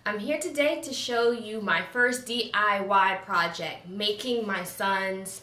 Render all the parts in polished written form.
I'm here today to show you my first DIY project, making my son's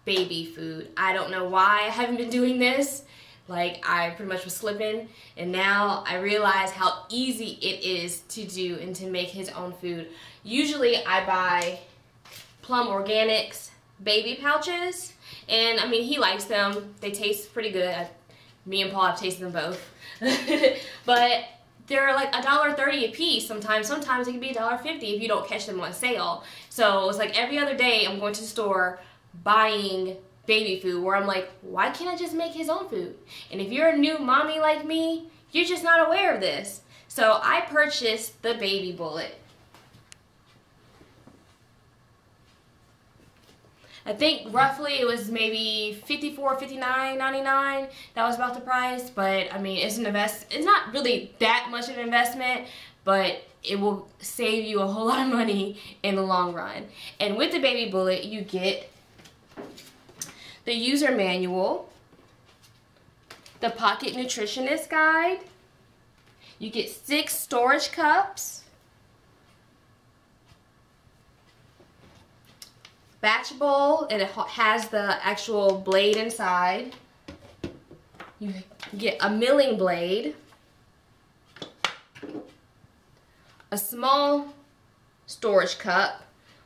baby food. I don't know why I haven't been doing this. Like, I pretty much was slipping, and now I realize how easy it is to do and to make his own food. Usually I buy Plum Organics baby pouches, and I mean, he likes them. They taste pretty good. Me and Paul have tasted them both. But they're like $1.30 a piece sometimes. Sometimes it can be $1.50 if you don't catch them on sale. So it's like every other day I'm going to the store buying baby food, where I'm like, why can't I just make his own food? And if you're a new mommy like me, you're just not aware of this. So I purchased the baby bullet. I think roughly it was maybe $54, $59.99. That was about the price, but I mean, it's not really that much of an investment, but it will save you a whole lot of money in the long run. And with the baby bullet, you get the user manual, the pocket nutritionist guide, you get 6 storage cups, batch bowl, and it has the actual blade inside. You get a milling blade, a small storage cup,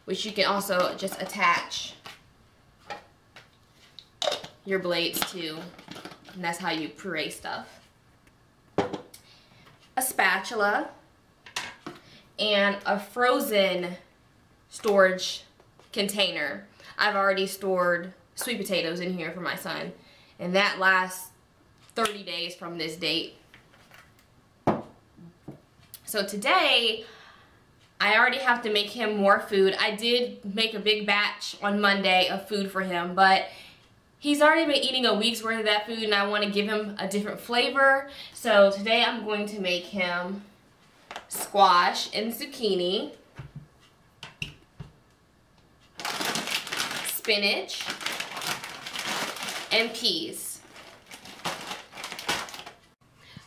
which you can also just attach your blades to, and that's how you puree stuff. A spatula and a frozen storage container. I've already stored sweet potatoes in here for my son, and that lasts 30 days from this date. So today I already have to make him more food. I did make a big batch on Monday of food for him, but he's already been eating a week's worth of that food, and I want to give him a different flavor. So today I'm going to make him squash and zucchini, spinach, and peas.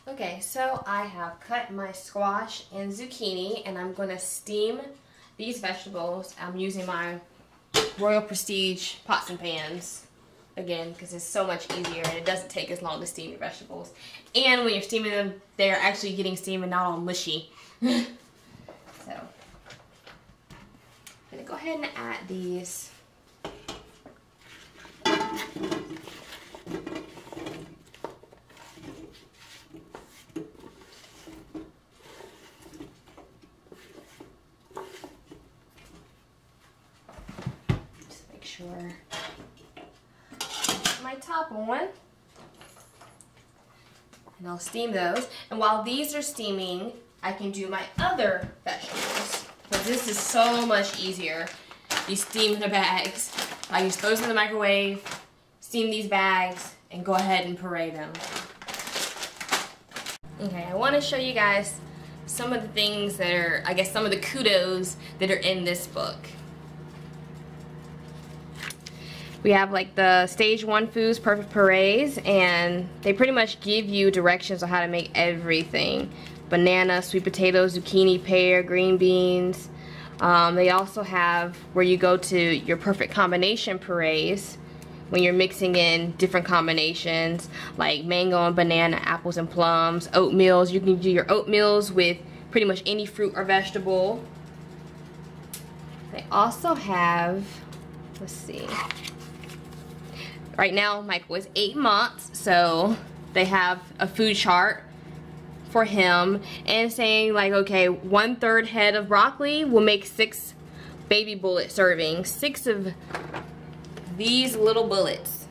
Okay, so I have cut my squash and zucchini, and I'm going to steam these vegetables. I'm using my Royal Prestige pots and pans, again, because it's so much easier and it doesn't take as long to steam your vegetables. And when you're steaming them, they're actually getting steamed and not all mushy. So, I'm going to go ahead and add these. Just make sure my top on, and I'll steam those. And while these are steaming, I can do my other vegetables, because this is so much easier. You steam the bags. I just throw those in the microwave, steam these bags, and go ahead and puree them. Okay, I want to show you guys some of the things that are, I guess, some of the kudos that are in this book. We have like the stage 1 foods, perfect purees, and they pretty much give you directions on how to make everything. Banana, sweet potatoes, zucchini, pear, green beans. They also have where you go to your perfect combination purees when you're mixing in different combinations like mango and banana, apples and plums, oatmeals. You can do your oatmeals with pretty much any fruit or vegetable. They also have, let's see, right now Michael is 8 months, so they have a food chart for him, and saying like, okay, 1/3 head of broccoli will make 6 baby bullet servings, 6 of these little bullets.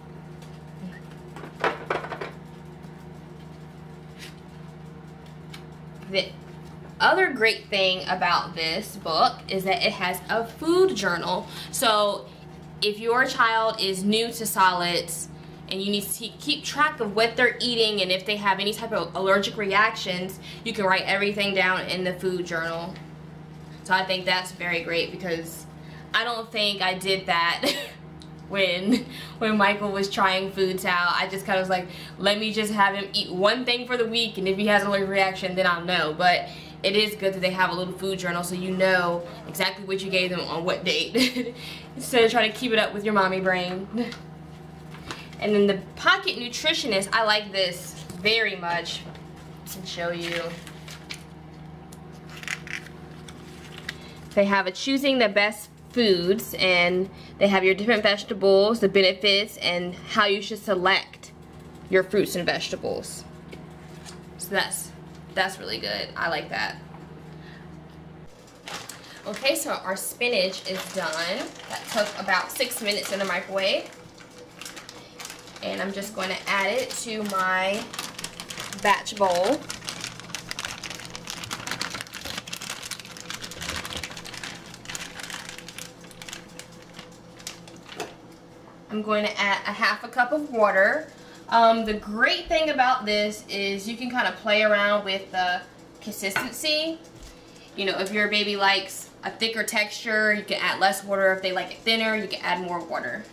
The other great thing about this book is that it has a food journal. So if your child is new to solids and you need to keep track of what they're eating and if they have any type of allergic reactions, you can write everything down in the food journal. So I think that's very great, because I don't think I did that when Michael was trying foods out. I just kind of was like, let me just have him eat one thing for the week, and if he has an allergic reaction, then I'll know. But it is good that they have a little food journal so you know exactly what you gave them on what date instead of trying to keep it up with your mommy brain. And then the Pocket Nutritionist, I like this very much. I can show you. They have a choosing the best foods, and they have your different vegetables, the benefits, and how you should select your fruits and vegetables. So that's really good. I like that. Okay, so our spinach is done. That took about 6 minutes in the microwave. And I'm just going to add it to my batch bowl. I'm going to add a half a cup of water. The great thing about this is you can kind of play around with the consistency. You know, if your baby likes a thicker texture, you can add less water. If they like it thinner, you can add more water.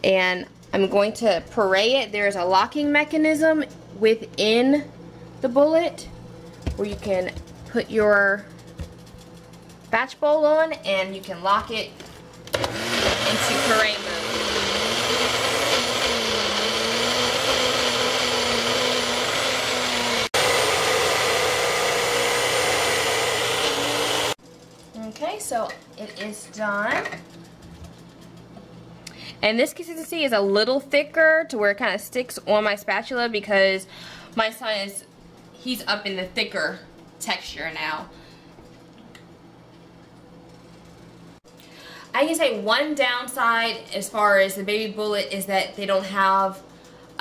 And I'm going to puree it. There's a locking mechanism within the bullet where you can put your batch bowl on and you can lock it into puree mode. Okay, so it is done. And this consistency is a little thicker to where it kind of sticks on my spatula because my son he's up in the thicker texture now. I can say one downside as far as the baby bullet is that they don't have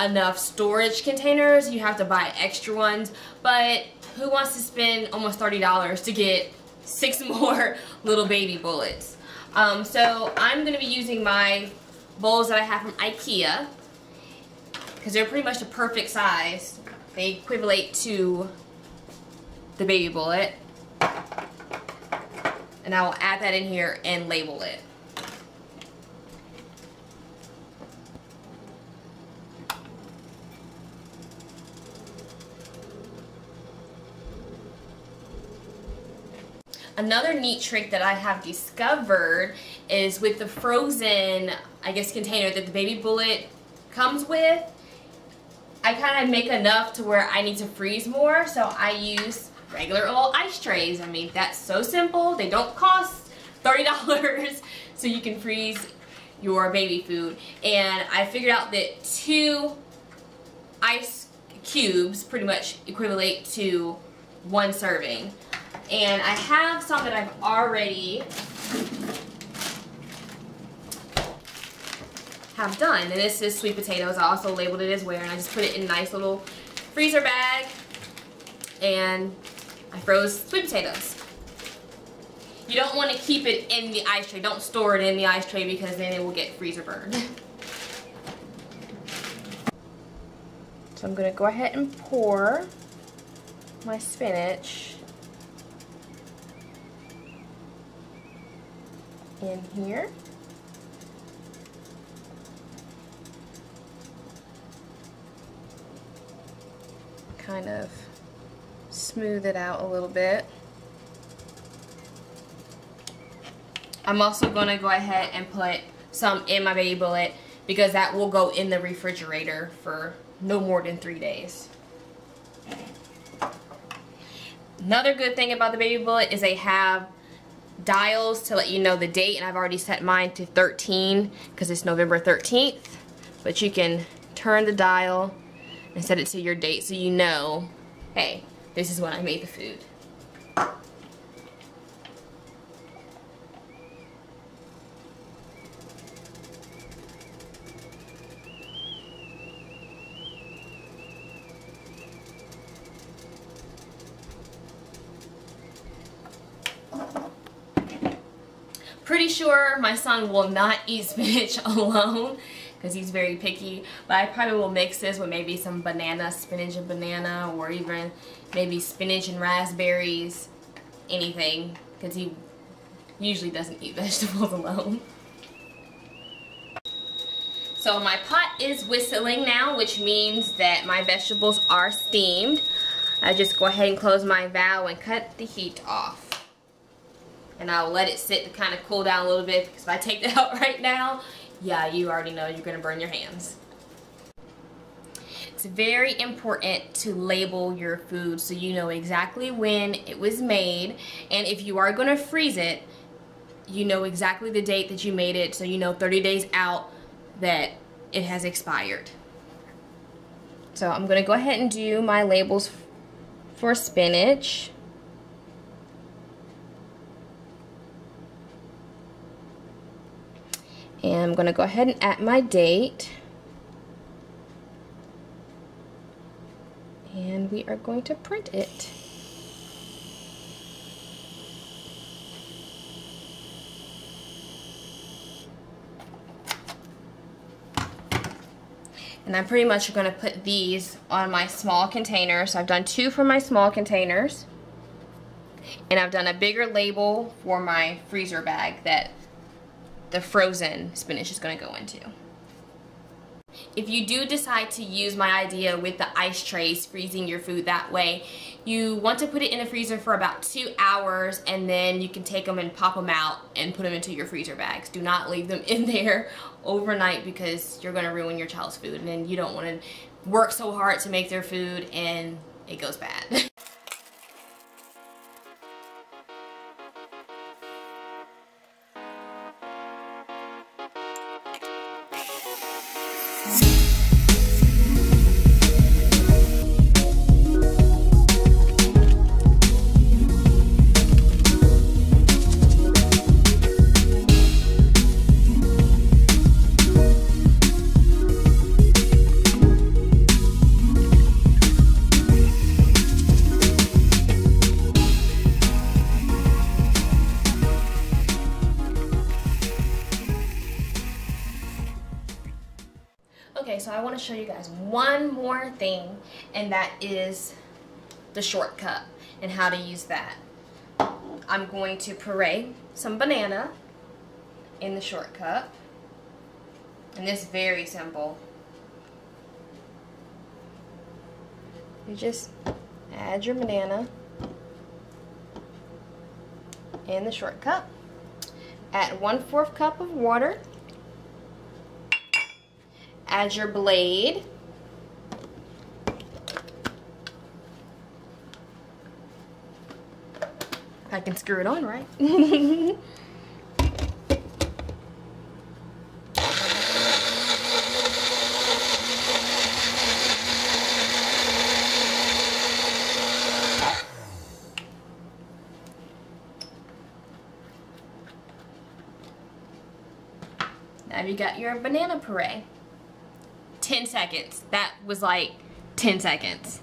enough storage containers. You have to buy extra ones, but who wants to spend almost $30 to get 6 more little baby bullets? So I'm going to be using my bowls that I have from Kateia because they're pretty much the perfect size. They equivalent to the baby bullet. And I will add that in here and label it. Another neat trick that I have discovered is with the frozen, I guess, container that the baby bullet comes with. I kind of make enough to where I need to freeze more, so I use regular old ice trays. I mean, that's so simple. They don't cost $30, so you can freeze your baby food. And I figured out that 2 ice cubes pretty much equivalent to 1 serving. And I have some that I've already have done. And this is sweet potatoes. I also labeled it as where, and I just put it in a nice little freezer bag. And I froze sweet potatoes. You don't want to keep it in the ice tray. Don't store it in the ice tray because then it will get freezer burned. So I'm going to go ahead and pour my spinach in here. Kind of smooth it out a little bit. I'm also going to go ahead and put some in my baby bullet because that will go in the refrigerator for no more than 3 days. Another good thing about the baby bullet is they have dials to let you know the date, and I've already set mine to 13 because it's November 13th, but you can turn the dial and set it to your date so you know, hey, this is when I made the food. Pretty sure my son will not eat spinach alone because he's very picky, but I probably will mix this with maybe some banana, spinach and banana, or even maybe spinach and raspberries, anything, because he usually doesn't eat vegetables alone. So my pot that is whistling now, which means that my vegetables are steamed. I just go ahead and close my valve and cut the heat off. And I'll let it sit to kind of cool down a little bit, because if I take that out right now, yeah, you already know you're going to burn your hands. It's very important to label your food so you know exactly when it was made, and if you are going to freeze it, you know exactly the date that you made it, so you know 30 days out that it has expired. So I'm going to go ahead and do my labels for spinach. And I'm going to go ahead and add my date. And we are going to print it. And I'm pretty much going to put these on my small container. So I've done 2 for my small containers. And I've done a bigger label for my freezer bag that the frozen spinach is going to go into. If you do decide to use my idea with the ice trays, freezing your food that way, you want to put it in the freezer for about 2 hours, and then you can take them and pop them out and put them into your freezer bags. Do not leave them in there overnight, because you're going to ruin your child's food, and then you don't want to work so hard to make their food and it goes bad. Okay, so I want to show you guys one more thing, and that is the shortcut and how to use that. I'm going to puree some banana in the shortcut, and it's very simple. You just add your banana in the shortcut, add 1/4 cup of water, add your blade, if I can screw it on right. Now you got your banana puree. 10 seconds. That was like 10 seconds.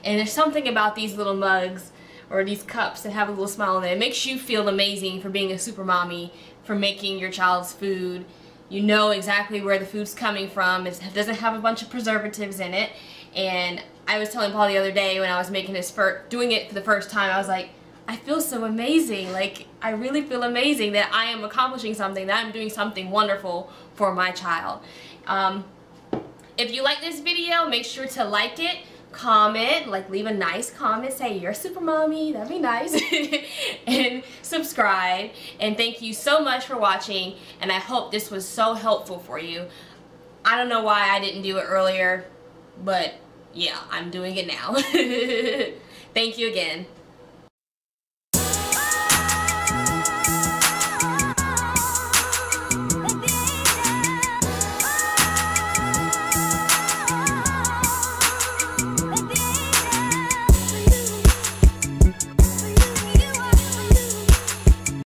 And there's something about these little mugs or these cups that have a little smile on it. It makes you feel amazing for being a super mommy, for making your child's food. You know exactly where the food's coming from. It doesn't have a bunch of preservatives in it. And I was telling Paul the other day when I was making doing it for the first time, I was like, I feel so amazing. Like, I really feel amazing that I am accomplishing something, that I'm doing something wonderful for my child. If you like this video, make sure to like it, comment, like leave a nice comment, say you're a super mommy, that'd be nice, and subscribe. And thank you so much for watching, and I hope this was so helpful for you. I don't know why I didn't do it earlier, but yeah, I'm doing it now. Thank you again.